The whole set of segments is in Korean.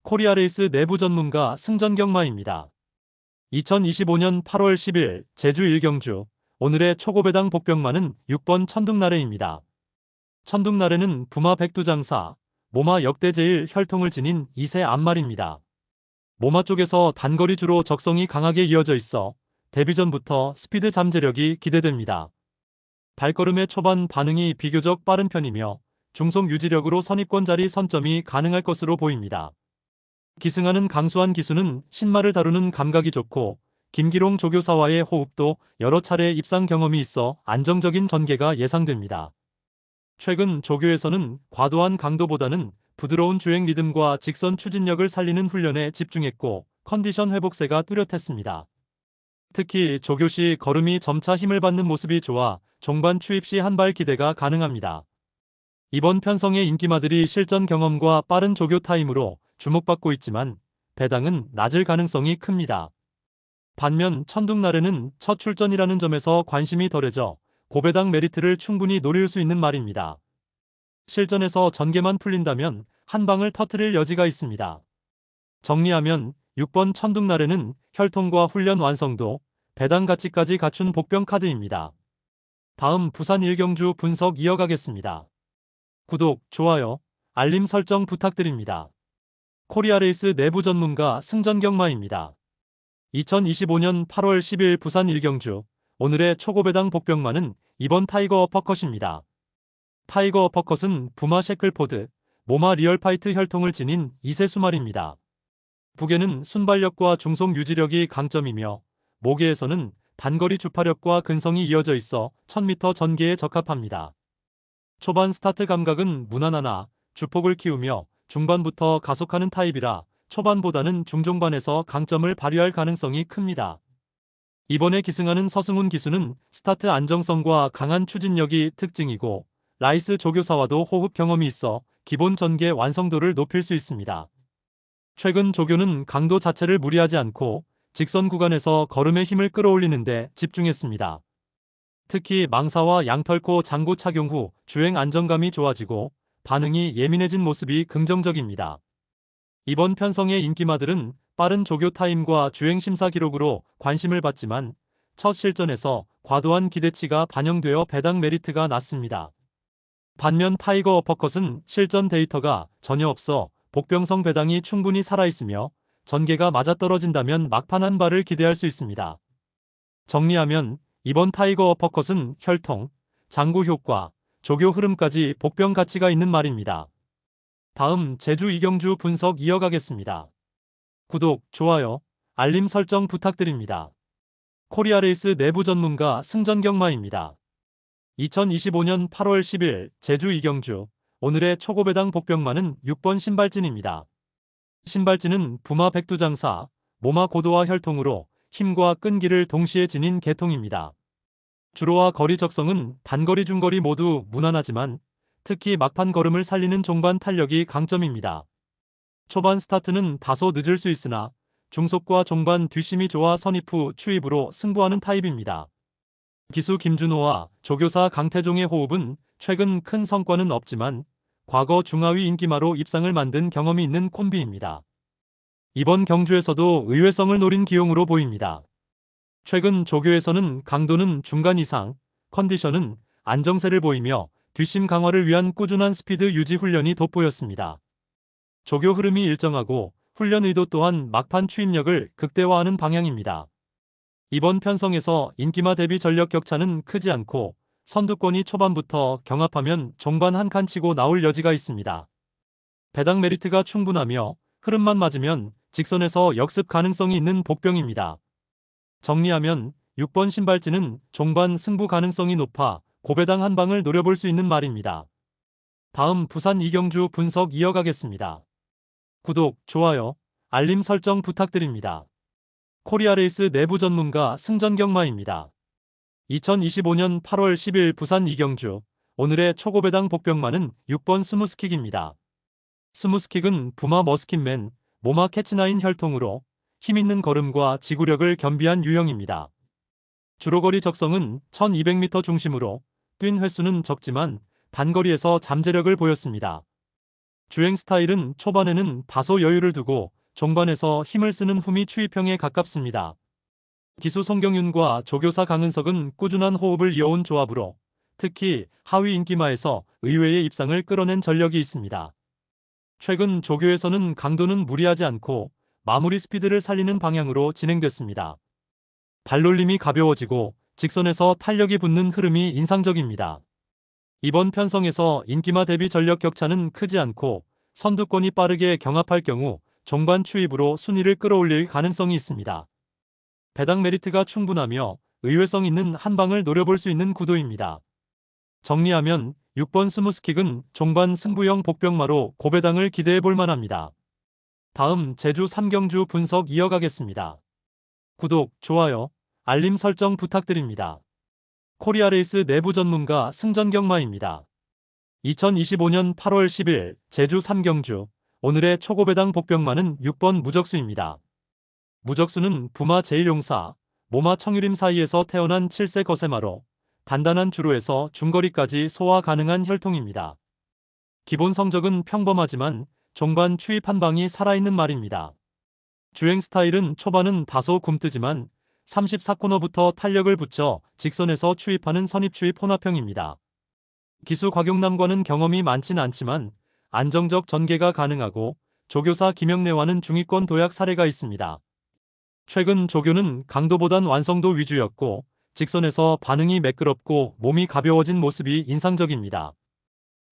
코리아레이스 내부 전문가 승전경마입니다. 2025년 8월 10일 제주 1경주 오늘의 초고배당 복병마는 6번 천둥나래입니다. 천둥나래는 부마 백두장사, 모마 역대 제일 혈통을 지닌 2세 암말입니다. 모마 쪽에서 단거리 주로 적성이 강하게 이어져 있어 데뷔 전부터 스피드 잠재력이 기대됩니다. 발걸음의 초반 반응이 비교적 빠른 편이며 중속 유지력으로 선입권 자리 선점이 가능할 것으로 보입니다. 기승하는 강수한 기수는 신마를 다루는 감각이 좋고 김기롱 조교사와의 호흡도 여러 차례 입상 경험이 있어 안정적인 전개가 예상됩니다. 최근 조교에서는 과도한 강도보다는 부드러운 주행 리듬과 직선 추진력을 살리는 훈련에 집중했고 컨디션 회복세가 뚜렷했습니다. 특히 조교 시 걸음이 점차 힘을 받는 모습이 좋아 종반 추입 시 한 발 기대가 가능합니다. 이번 편성의 인기마들이 실전 경험과 빠른 조교 타임으로 주목받고 있지만 배당은 낮을 가능성이 큽니다. 반면 천둥나래는 첫 출전이라는 점에서 관심이 덜해져 고배당 메리트를 충분히 노릴 수 있는 말입니다. 실전에서 전개만 풀린다면 한 방을 터뜨릴 여지가 있습니다. 정리하면 6번 천둥나래는 혈통과 훈련 완성도, 배당 가치까지 갖춘 복병 카드입니다. 다음 부산 1경주 분석 이어가겠습니다. 구독, 좋아요, 알림 설정 부탁드립니다. 코리아레이스 내부 전문가 승전경마입니다. 2025년 8월 10일 부산 1경주 오늘의 초고배당 복병마는 2번 타이거 어퍼컷입니다. 타이거 어퍼컷은 부마 셰클포드, 모마 리얼파이트 혈통을 지닌 2세 수말입니다. 부계는 순발력과 중속 유지력이 강점이며 모계에서는 단거리 주파력과 근성이 이어져 있어 1000m 전개에 적합합니다. 초반 스타트 감각은 무난하나 주폭을 키우며 중반부터 가속하는 타입이라 초반보다는 중종반에서 강점을 발휘할 가능성이 큽니다. 이번에 기승하는 서승훈 기수는 스타트 안정성과 강한 추진력이 특징이고 라이스 조교사와도 호흡 경험이 있어 기본 전개 완성도를 높일 수 있습니다. 최근 조교는 강도 자체를 무리하지 않고 직선 구간에서 걸음의 힘을 끌어올리는 데 집중했습니다. 특히 망사와 양털코 장구 착용 후 주행 안정감이 좋아지고 반응이 예민해진 모습이 긍정적입니다. 이번 편성의 인기마들은 빠른 조교 타임과 주행 심사 기록으로 관심을 받지만 첫 실전에서 과도한 기대치가 반영되어 배당 메리트가 낮습니다. 반면 타이거 어퍼컷은 실전 데이터가 전혀 없어 복병성 배당이 충분히 살아있으며 전개가 맞아떨어진다면 막판 한 발을 기대할 수 있습니다. 정리하면 이번 타이거 어퍼컷은 혈통, 장구 효과, 조교 흐름까지 복병 가치가 있는 말입니다. 다음 제주 2경주 분석 이어가겠습니다. 구독, 좋아요, 알림 설정 부탁드립니다. 코리아레이스 내부 전문가 승전경마입니다. 2025년 8월 10일 제주 2경주 오늘의 초고배당 복병마는 6번 신발진입니다. 신발진은 부마 백두장사, 모마 고도화 혈통으로 힘과 끈기를 동시에 지닌 계통입니다. 주로와 거리 적성은 단거리 중거리 모두 무난하지만 특히 막판 걸음을 살리는 종반 탄력이 강점입니다. 초반 스타트는 다소 늦을 수 있으나 중속과 종반 뒷심이 좋아 선입 후 추입으로 승부하는 타입입니다. 기수 김준호와 조교사 강태종의 호흡은 최근 큰 성과는 없지만 과거 중하위 인기마로 입상을 만든 경험이 있는 콤비입니다. 이번 경주에서도 의외성을 노린 기용으로 보입니다. 최근 조교에서는 강도는 중간 이상, 컨디션은 안정세를 보이며 뒷심 강화를 위한 꾸준한 스피드 유지 훈련이 돋보였습니다. 조교 흐름이 일정하고 훈련 의도 또한 막판 추입력을 극대화하는 방향입니다. 이번 편성에서 인기마 대비 전력 격차는 크지 않고 선두권이 초반부터 경합하면 종반 한 칸 치고 나올 여지가 있습니다. 배당 메리트가 충분하며 흐름만 맞으면 직선에서 역습 가능성이 있는 복병입니다. 정리하면 6번 신발진은 종반 승부 가능성이 높아 고배당 한 방을 노려볼 수 있는 말입니다. 다음 부산 2경주 분석 이어가겠습니다. 구독, 좋아요, 알림 설정 부탁드립니다. 코리아레이스 내부 전문가 승전경마입니다. 2025년 8월 10일 부산 2경주 오늘의 초고배당 복병마는 6번 스무스킥입니다. 스무스킥은 부마 머스킷맨, 모마 캐치나인 혈통으로 힘있는 걸음과 지구력을 겸비한 유형입니다. 주로거리 적성은 1200m 중심으로 뛴 횟수는 적지만 단거리에서 잠재력을 보였습니다. 주행 스타일은 초반에는 다소 여유를 두고 종반에서 힘을 쓰는 후미 추이평에 가깝습니다. 기수 송경윤과 조교사 강은석은 꾸준한 호흡을 이어온 조합으로 특히 하위 인기마에서 의외의 입상을 끌어낸 전력이 있습니다. 최근 조교에서는 강도는 무리하지 않고 마무리 스피드를 살리는 방향으로 진행됐습니다. 발놀림이 가벼워지고 직선에서 탄력이 붙는 흐름이 인상적입니다. 이번 편성에서 인기마 대비 전력 격차는 크지 않고 선두권이 빠르게 경합할 경우 종반 추입으로 순위를 끌어올릴 가능성이 있습니다. 배당 메리트가 충분하며 의외성 있는 한 방을 노려볼 수 있는 구도입니다. 정리하면 6번 스무스킥은 종반 승부형 복병마로 고배당을 기대해 볼 만합니다. 다음 제주 3경주 분석 이어가겠습니다. 구독, 좋아요, 알림 설정 부탁드립니다. 코리아레이스 내부 전문가 승전경마입니다. 2025년 8월 10일 제주 3경주 오늘의 초고배당 복병마는 6번 무적수입니다. 무적수는 부마 제1용사, 모마 청유림 사이에서 태어난 7세 거세마로 단단한 주로에서 중거리까지 소화 가능한 혈통입니다. 기본 성적은 평범하지만 종반 추입 한 방이 살아있는 말입니다. 주행 스타일은 초반은 다소 굼뜨지만 34코너부터 탄력을 붙여 직선에서 추입하는 선입추입 혼합형입니다. 기수 곽용남과는 경험이 많진 않지만 안정적 전개가 가능하고 조교사 김영래와는 중위권 도약 사례가 있습니다. 최근 조교는 강도보단 완성도 위주였고 직선에서 반응이 매끄럽고 몸이 가벼워진 모습이 인상적입니다.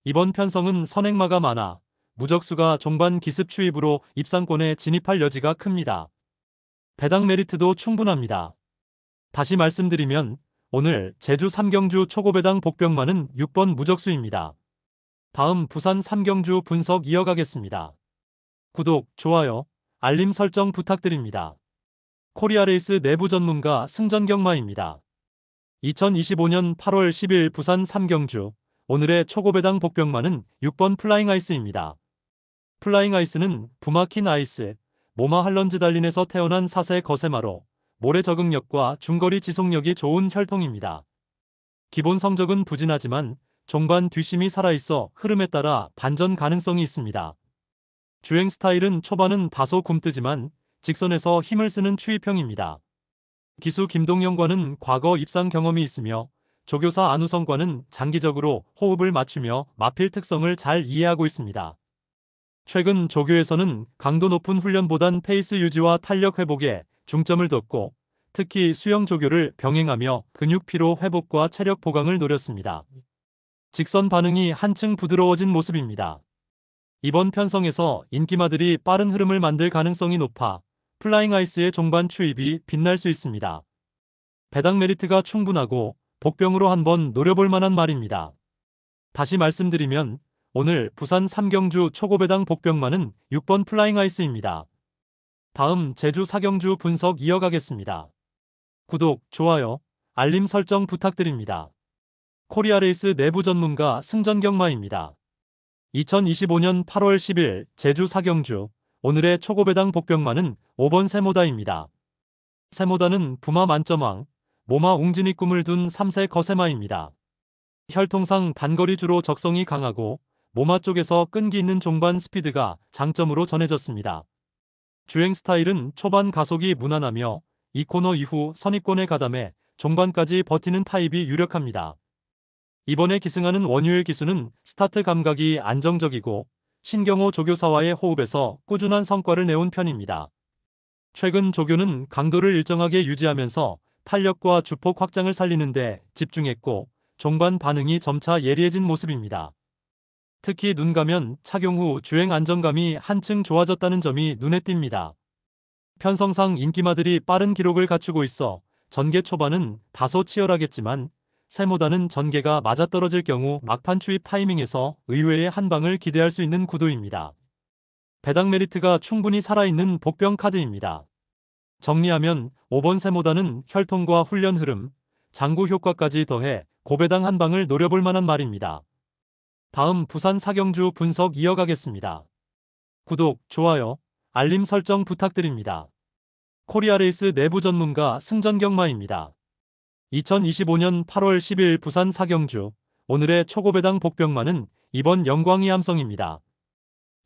이번 편성은 선행마가 많아 무적수가 종반 기습 추입으로 입상권에 진입할 여지가 큽니다. 배당 메리트도 충분합니다. 다시 말씀드리면 오늘 제주 3경주 초고배당 복병마는 6번 무적수입니다. 다음 부산 3경주 분석 이어가겠습니다. 구독, 좋아요, 알림 설정 부탁드립니다. 코리아레이스 내부 전문가 승전경마입니다. 2025년 8월 10일 부산 3경주 오늘의 초고배당 복병마는 6번 플라잉아이스입니다. 플라잉아이스는 부마킨 아이스, 모마 할런즈 달린에서 태어난 4세 거세마로 모래 적응력과 중거리 지속력이 좋은 혈통입니다. 기본 성적은 부진하지만 종반 뒷심이 살아있어 흐름에 따라 반전 가능성이 있습니다. 주행 스타일은 초반은 다소 굼뜨지만 직선에서 힘을 쓰는 추입형입니다. 기수 김동영과는 과거 입상 경험이 있으며 조교사 안우성과는 장기적으로 호흡을 맞추며 마필 특성을 잘 이해하고 있습니다. 최근 조교에서는 강도 높은 훈련보단 페이스 유지와 탄력 회복에 중점을 뒀고 특히 수영 조교를 병행하며 근육 피로 회복과 체력 보강을 노렸습니다. 직선 반응이 한층 부드러워진 모습입니다. 이번 편성에서 인기마들이 빠른 흐름을 만들 가능성이 높아 플라잉 아이스의 종반 추입이 빛날 수 있습니다. 배당 메리트가 충분하고 복병으로 한번 노려볼 만한 말입니다. 다시 말씀드리면 오늘 부산 3경주 초고배당 복병마는 6번 플라잉 아이스입니다. 다음 제주 4경주 분석 이어가겠습니다. 구독, 좋아요, 알림 설정 부탁드립니다. 코리아레이스 내부 전문가 승전경마입니다. 2025년 8월 10일 제주 4경주 오늘의 초고배당 복병마는 5번 세모다입니다. 세모다는 부마 만점왕, 모마 웅진이 꿈을 둔 3세 거세마입니다. 혈통상 단거리 주로 적성이 강하고 모마 쪽에서 끈기 있는 종반 스피드가 장점으로 전해졌습니다. 주행 스타일은 초반 가속이 무난하며 2코너 이후 선입권에 가담해 종반까지 버티는 타입이 유력합니다. 이번에 기승하는 원유일 기수는 스타트 감각이 안정적이고 신경호 조교사와의 호흡에서 꾸준한 성과를 내온 편입니다. 최근 조교는 강도를 일정하게 유지하면서 탄력과 주폭 확장을 살리는 데 집중했고 종반 반응이 점차 예리해진 모습입니다. 특히 눈 가면 착용 후 주행 안정감이 한층 좋아졌다는 점이 눈에 띕니다. 편성상 인기마들이 빠른 기록을 갖추고 있어 전개 초반은 다소 치열하겠지만 세모다는 전개가 맞아떨어질 경우 막판 추입 타이밍에서 의외의 한 방을 기대할 수 있는 구도입니다. 배당 메리트가 충분히 살아있는 복병 카드입니다. 정리하면 5번 세모다는 혈통과 훈련 흐름, 장구 효과까지 더해 고배당 한 방을 노려볼 만한 말입니다. 다음 부산 4경주 분석 이어가겠습니다. 구독, 좋아요, 알림 설정 부탁드립니다. 코리아레이스 내부 전문가 승전경마입니다. 2025년 8월 10일 부산 4경주 오늘의 초고배당 복병마는 2번 영광이 함성입니다.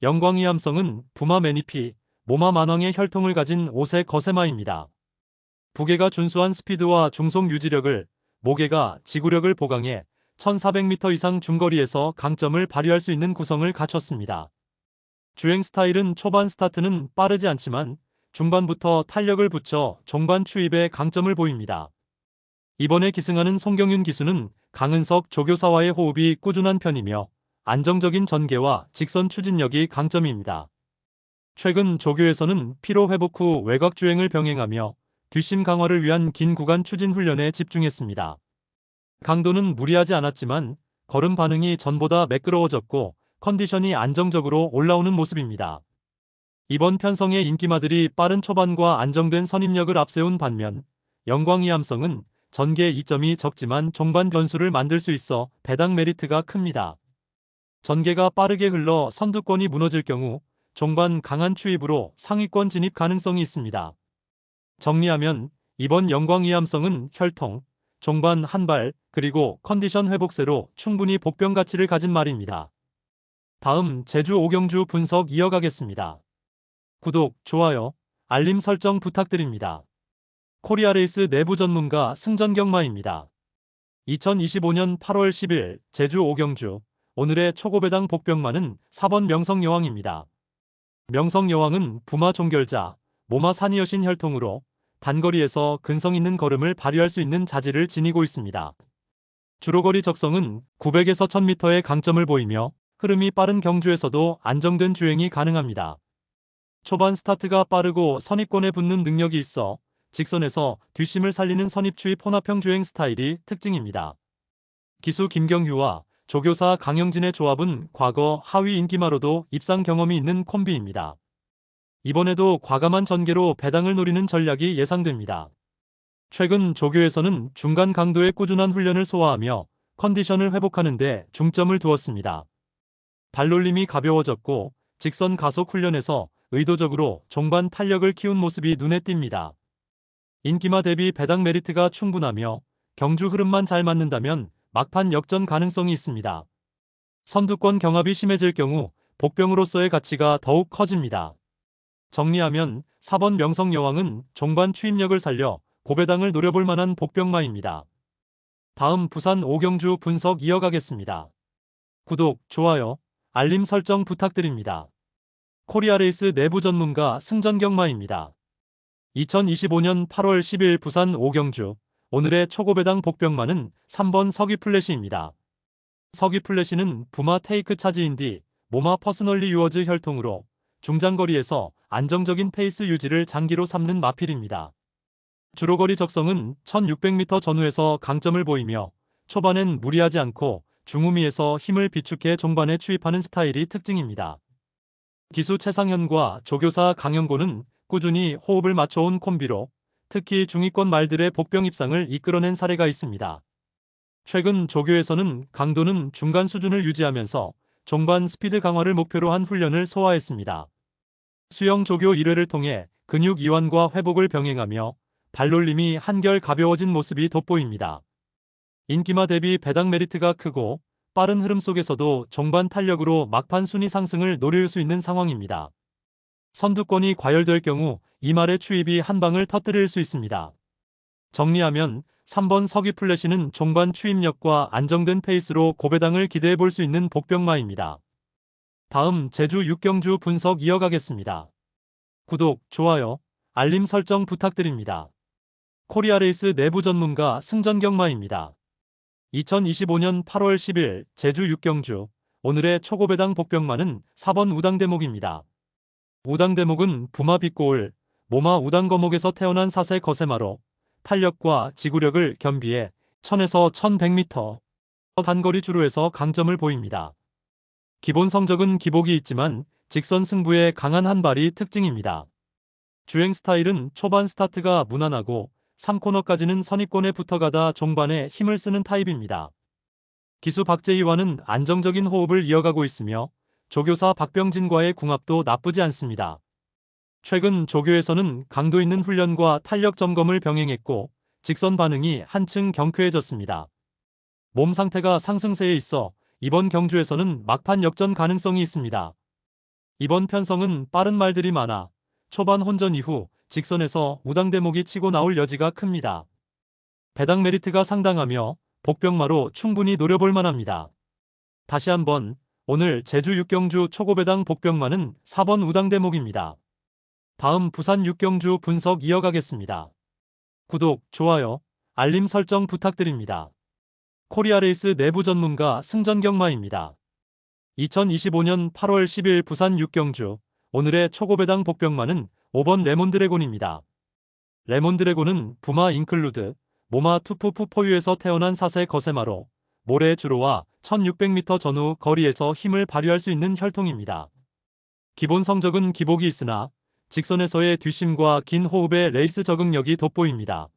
영광이 함성은 부마 매니피, 모마 만왕의 혈통을 가진 5세 거세마입니다. 부계가 준수한 스피드와 중속 유지력을, 모계가 지구력을 보강해 1400m 이상 중거리에서 강점을 발휘할 수 있는 구성을 갖췄습니다. 주행 스타일은 초반 스타트는 빠르지 않지만 중반부터 탄력을 붙여 종반 추입에 강점을 보입니다. 이번에 기승하는 송경윤 기수는 강은석 조교사와의 호흡이 꾸준한 편이며 안정적인 전개와 직선 추진력이 강점입니다. 최근 조교에서는 피로 회복 후 외곽 주행을 병행하며 뒷심 강화를 위한 긴 구간 추진 훈련에 집중했습니다. 강도는 무리하지 않았지만 걸음 반응이 전보다 매끄러워졌고 컨디션이 안정적으로 올라오는 모습입니다. 이번 편성의 인기마들이 빠른 초반과 안정된 선입력을 앞세운 반면 영광이 함성은 전개 이점이 적지만 종반 변수를 만들 수 있어 배당 메리트가 큽니다. 전개가 빠르게 흘러 선두권이 무너질 경우 종반 강한 추입으로 상위권 진입 가능성이 있습니다. 정리하면 이번 영광이 함성은 혈통, 종반 한발, 그리고 컨디션 회복세로 충분히 복병 가치를 가진 말입니다. 다음 제주 오경주 분석 이어가겠습니다. 구독, 좋아요, 알림 설정 부탁드립니다. 코리아레이스 내부 전문가 승전경마입니다. 2025년 8월 10일 제주 오경주 오늘의 초고배당 복병마는 4번 명성여왕입니다. 명성여왕은 부마 종결자, 모마 산이여신 혈통으로 단거리에서 근성 있는 걸음을 발휘할 수 있는 자질을 지니고 있습니다. 주로거리 적성은 900에서 1000m의 강점을 보이며 흐름이 빠른 경주에서도 안정된 주행이 가능합니다. 초반 스타트가 빠르고 선입권에 붙는 능력이 있어 직선에서 뒷심을 살리는 선입추입 혼합형 주행 스타일이 특징입니다. 기수 김경규와 조교사 강영진의 조합은 과거 하위 인기마로도 입상 경험이 있는 콤비입니다. 이번에도 과감한 전개로 배당을 노리는 전략이 예상됩니다. 최근 조교에서는 중간 강도의 꾸준한 훈련을 소화하며 컨디션을 회복하는 데 중점을 두었습니다. 발놀림이 가벼워졌고 직선 가속 훈련에서 의도적으로 종반 탄력을 키운 모습이 눈에 띕니다. 인기마 대비 배당 메리트가 충분하며 경주 흐름만 잘 맞는다면 막판 역전 가능성이 있습니다. 선두권 경합이 심해질 경우 복병으로서의 가치가 더욱 커집니다. 정리하면 4번 명성여왕은 종반 추입력을 살려 고배당을 노려볼 만한 복병마입니다. 다음 부산 오경주 분석 이어가겠습니다. 구독, 좋아요, 알림 설정 부탁드립니다. 코리아레이스 내부 전문가 승전경마입니다. 2025년 8월 10일 부산 오경주 오늘의 초고배당 복병마는 3번 서귀플래시입니다. 서귀플래시는 부마 테이크 차지인디 모마 퍼스널리 유어즈 혈통으로 중장거리에서 안정적인 페이스 유지를 장기로 삼는 마필입니다. 주로거리 적성은 1600m 전후에서 강점을 보이며 초반엔 무리하지 않고 중후미에서 힘을 비축해 종반에 추입하는 스타일이 특징입니다. 기수 최상현과 조교사 강영고는 꾸준히 호흡을 맞춰온 콤비로 특히 중위권 말들의 복병 입상을 이끌어낸 사례가 있습니다. 최근 조교에서는 강도는 중간 수준을 유지하면서 종반 스피드 강화를 목표로 한 훈련을 소화했습니다. 수영 조교 1회를 통해 근육 이완과 회복을 병행하며 발놀림이 한결 가벼워진 모습이 돋보입니다. 인기마 대비 배당 메리트가 크고 빠른 흐름 속에서도 종반 탄력으로 막판 순위 상승을 노릴 수 있는 상황입니다. 선두권이 과열될 경우 이 말의 추입이 한 방을 터뜨릴 수 있습니다. 정리하면 3번 서귀플래시는 종반 추입력과 안정된 페이스로 고배당을 기대해 볼 수 있는 복병마입니다. 다음 제주 육경주 분석 이어가겠습니다. 구독, 좋아요, 알림 설정 부탁드립니다. 코리아레이스 내부 전문가 승전경마입니다. 2025년 8월 10일 제주 육경주 오늘의 초고배당 복병마는 4번 우당대목입니다. 우당대목은 부마 빗고을, 모마 우당거목에서 태어난 4세 거세마로 탄력과 지구력을 겸비해 1000에서 1100m 단거리 주로에서 강점을 보입니다. 기본 성적은 기복이 있지만 직선 승부에 강한 한발이 특징입니다. 주행 스타일은 초반 스타트가 무난하고 3코너까지는 선입권에 붙어가다 종반에 힘을 쓰는 타입입니다. 기수 박재희와는 안정적인 호흡을 이어가고 있으며 조교사 박병진과의 궁합도 나쁘지 않습니다. 최근 조교에서는 강도 있는 훈련과 탄력 점검을 병행했고 직선 반응이 한층 경쾌해졌습니다. 몸 상태가 상승세에 있어 이번 경주에서는 막판 역전 가능성이 있습니다. 이번 편성은 빠른 말들이 많아 초반 혼전 이후 직선에서 우당대목이 치고 나올 여지가 큽니다. 배당 메리트가 상당하며 복병마로 충분히 노려볼 만합니다. 다시 한번 오늘 제주 육경주 초고배당 복병마는 4번 우당대목입니다. 다음 부산 육경주 분석 이어가겠습니다. 구독, 좋아요, 알림 설정 부탁드립니다. 코리아레이스 내부 전문가 승전경마입니다. 2025년 8월 10일 부산 육경주 오늘의 초고배당 복병마는 5번 레몬드래곤입니다. 레몬드래곤은 부마 인클루드, 모마 투푸푸 포유에서 태어난 4세 거세마로 모래의 주로와 1600m 전후 거리에서 힘을 발휘할 수 있는 혈통입니다. 기본 성적은 기복이 있으나 직선에서의 뒷심과 긴 호흡의 레이스 적응력이 돋보입니다.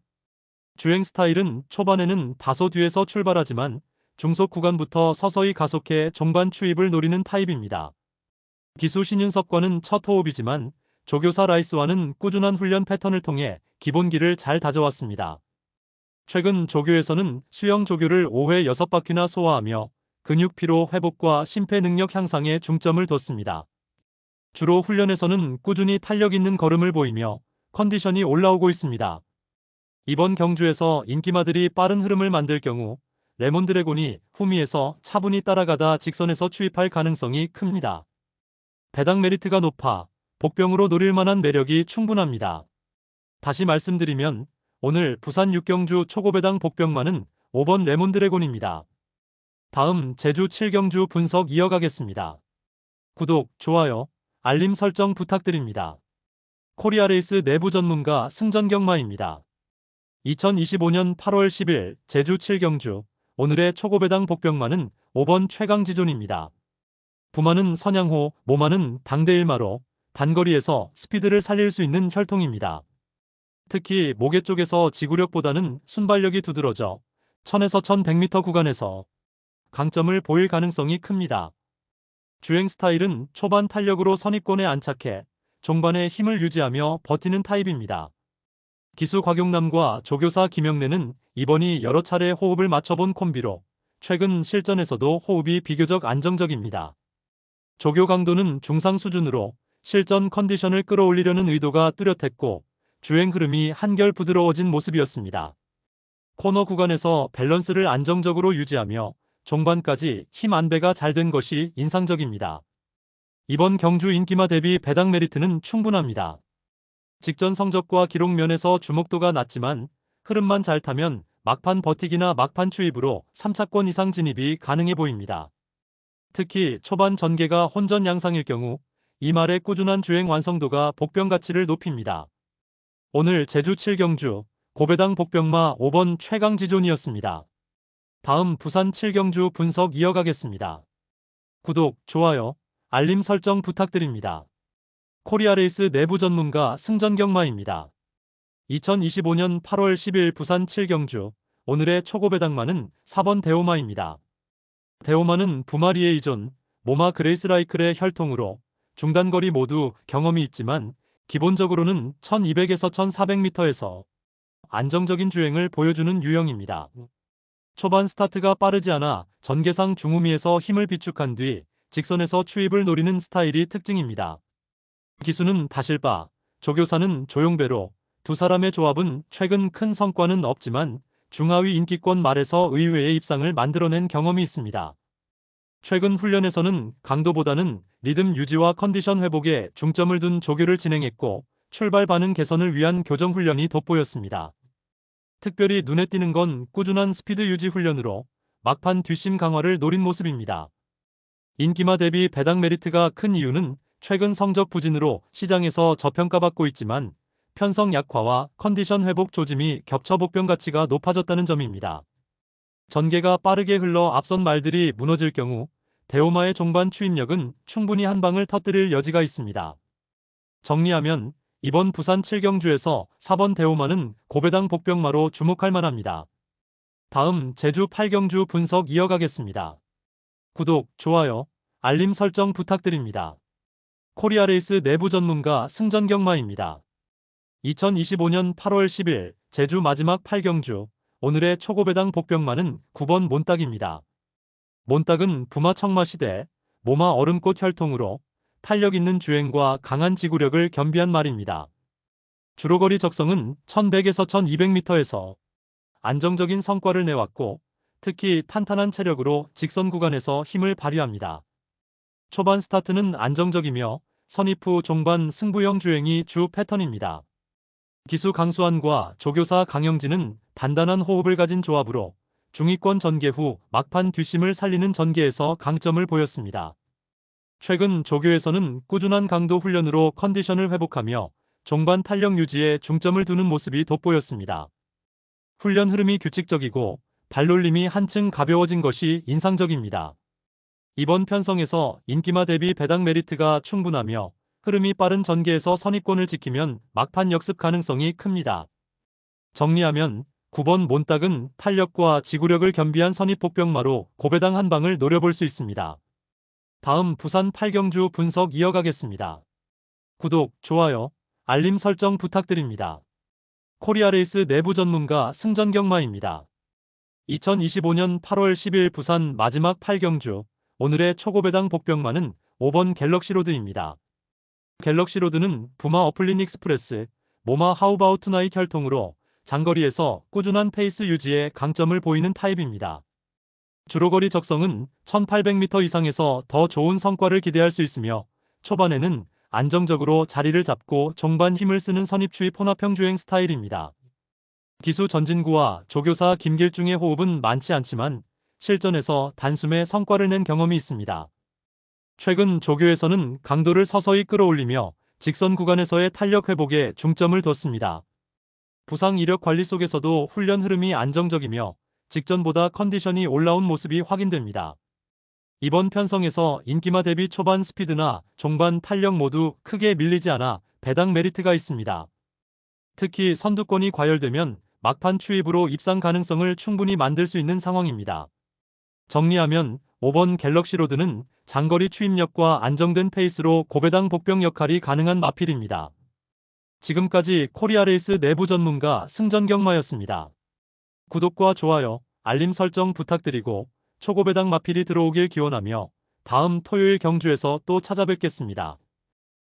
주행 스타일은 초반에는 다소 뒤에서 출발하지만 중속 구간부터 서서히 가속해 종반 추입을 노리는 타입입니다. 기수 신윤석과는 첫 호흡이지만 조교사 라이스와는 꾸준한 훈련 패턴을 통해 기본기를 잘 다져왔습니다. 최근 조교에서는 수영 조교를 5회 6바퀴나 소화하며 근육 피로 회복과 심폐 능력 향상에 중점을 뒀습니다. 주로 훈련에서는 꾸준히 탄력 있는 걸음을 보이며 컨디션이 올라오고 있습니다. 이번 경주에서 인기마들이 빠른 흐름을 만들 경우 레몬드래곤이 후미에서 차분히 따라가다 직선에서 추입할 가능성이 큽니다. 배당 메리트가 높아 복병으로 노릴 만한 매력이 충분합니다. 다시 말씀드리면 오늘 부산 육경주 초고배당 복병마는 5번 레몬드래곤입니다. 다음 제주 7경주 분석 이어가겠습니다. 구독, 좋아요, 알림 설정 부탁드립니다. 코리아레이스 내부 전문가 승전경마입니다. 2025년 8월 10일 제주 7경주 오늘의 초고배당 복병마는 5번 최강지존입니다. 부마는 선양호, 모마는 당대일마로 단거리에서 스피드를 살릴 수 있는 혈통입니다. 특히 모계 쪽에서 지구력보다는 순발력이 두드러져 1000에서 1100m 구간에서 강점을 보일 가능성이 큽니다. 주행 스타일은 초반 탄력으로 선입권에 안착해 종반에 힘을 유지하며 버티는 타입입니다. 기수 곽용남과 조교사 김영래는 이번이 여러 차례 호흡을 맞춰본 콤비로 최근 실전에서도 호흡이 비교적 안정적입니다. 조교 강도는 중상 수준으로 실전 컨디션을 끌어올리려는 의도가 뚜렷했고 주행 흐름이 한결 부드러워진 모습이었습니다. 코너 구간에서 밸런스를 안정적으로 유지하며 종반까지 힘 안배가 잘 된 것이 인상적입니다. 이번 경주 인기마 대비 배당 메리트는 충분합니다. 직전 성적과 기록 면에서 주목도가 낮지만 흐름만 잘 타면 막판 버티기나 막판 추입으로 3차권 이상 진입이 가능해 보입니다. 특히 초반 전개가 혼전 양상일 경우 이 말의 꾸준한 주행 완성도가 복병 가치를 높입니다. 오늘 제주 7경주 고배당 복병마 5번 최강지존이었습니다. 다음 부산 7경주 분석 이어가겠습니다. 구독, 좋아요, 알림 설정 부탁드립니다. 코리아레이스 내부 전문가 승전경마입니다. 2025년 8월 10일 부산 7경주 오늘의 초고배당마는 4번 대오마입니다. 대오마는 부마리에 이존, 모마 그레이스라이클의 혈통으로 중단거리 모두 경험이 있지만 기본적으로는 1200에서 1400m에서 안정적인 주행을 보여주는 유형입니다. 초반 스타트가 빠르지 않아 전개상 중후미에서 힘을 비축한 뒤 직선에서 추입을 노리는 스타일이 특징입니다. 기수는 다실바, 조교사는 조용배로 두 사람의 조합은 최근 큰 성과는 없지만 중하위 인기권 말에서 의외의 입상을 만들어낸 경험이 있습니다. 최근 훈련에서는 강도보다는 리듬 유지와 컨디션 회복에 중점을 둔 조교를 진행했고 출발 반응 개선을 위한 교정 훈련이 돋보였습니다. 특별히 눈에 띄는 건 꾸준한 스피드 유지 훈련으로 막판 뒷심 강화를 노린 모습입니다. 인기마 대비 배당 메리트가 큰 이유는 최근 성적 부진으로 시장에서 저평가받고 있지만 편성 약화와 컨디션 회복 조짐이 겹쳐 복병 가치가 높아졌다는 점입니다. 전개가 빠르게 흘러 앞선 말들이 무너질 경우 대오마의 종반 추입력은 충분히 한 방을 터뜨릴 여지가 있습니다. 정리하면 이번 부산 7경주에서 4번 대오마는 고배당 복병마로 주목할 만합니다. 다음 제주 8경주 분석 이어가겠습니다. 구독, 좋아요, 알림 설정 부탁드립니다. 코리아레이스 내부 전문가 승전경마입니다. 2025년 8월 10일 제주 마지막 8경주 오늘의 초고배당 복병마는 9번 몬딱입니다. 몬딱은 부마 청마 시대 모마 얼음꽃 혈통으로 탄력 있는 주행과 강한 지구력을 겸비한 말입니다. 주로거리 적성은 1100에서 1200m에서 안정적인 성과를 내왔고, 특히 탄탄한 체력으로 직선 구간에서 힘을 발휘합니다. 초반 스타트는 안정적이며 선입 후 종반 승부형 주행이 주 패턴입니다. 기수 강수환과 조교사 강영진은 단단한 호흡을 가진 조합으로 중위권 전개 후 막판 뒷심을 살리는 전개에서 강점을 보였습니다. 최근 조교에서는 꾸준한 강도 훈련으로 컨디션을 회복하며 종반 탄력 유지에 중점을 두는 모습이 돋보였습니다. 훈련 흐름이 규칙적이고 발놀림이 한층 가벼워진 것이 인상적입니다. 이번 편성에서 인기마 대비 배당 메리트가 충분하며 흐름이 빠른 전개에서 선입권을 지키면 막판 역습 가능성이 큽니다. 정리하면 9번 몬딱은 탄력과 지구력을 겸비한 선입 복병마로 고배당 한 방을 노려볼 수 있습니다. 다음 부산 8경주 분석 이어가겠습니다. 구독, 좋아요, 알림 설정 부탁드립니다. 코리아레이스 내부 전문가 승전경마입니다. 2025년 8월 10일 부산 마지막 8경주, 오늘의 초고배당 복병마는 5번 갤럭시로드입니다. 갤럭시로드는 부마 어플린 익스프레스, 모마 하우바우 투나잇 혈통으로 장거리에서 꾸준한 페이스 유지에 강점을 보이는 타입입니다. 주로거리 적성은 1800m 이상에서 더 좋은 성과를 기대할 수 있으며 초반에는 안정적으로 자리를 잡고 종반 힘을 쓰는 선입추입 혼합형 주행 스타일입니다. 기수 전진구와 조교사 김길중의 호흡은 많지 않지만 실전에서 단숨에 성과를 낸 경험이 있습니다. 최근 조교에서는 강도를 서서히 끌어올리며 직선 구간에서의 탄력 회복에 중점을 뒀습니다. 부상 이력 관리 속에서도 훈련 흐름이 안정적이며 직전보다 컨디션이 올라온 모습이 확인됩니다. 이번 편성에서 인기마 대비 초반 스피드나 종반 탄력 모두 크게 밀리지 않아 배당 메리트가 있습니다. 특히 선두권이 과열되면 막판 추입으로 입상 가능성을 충분히 만들 수 있는 상황입니다. 정리하면 5번 갤럭시로드는 장거리 추입력과 안정된 페이스로 고배당 복병 역할이 가능한 마필입니다. 지금까지 코리아레이스 내부 전문가 승전경마였습니다. 구독과 좋아요, 알림 설정 부탁드리고 초고배당 마필이 들어오길 기원하며 다음 토요일 경주에서 또 찾아뵙겠습니다.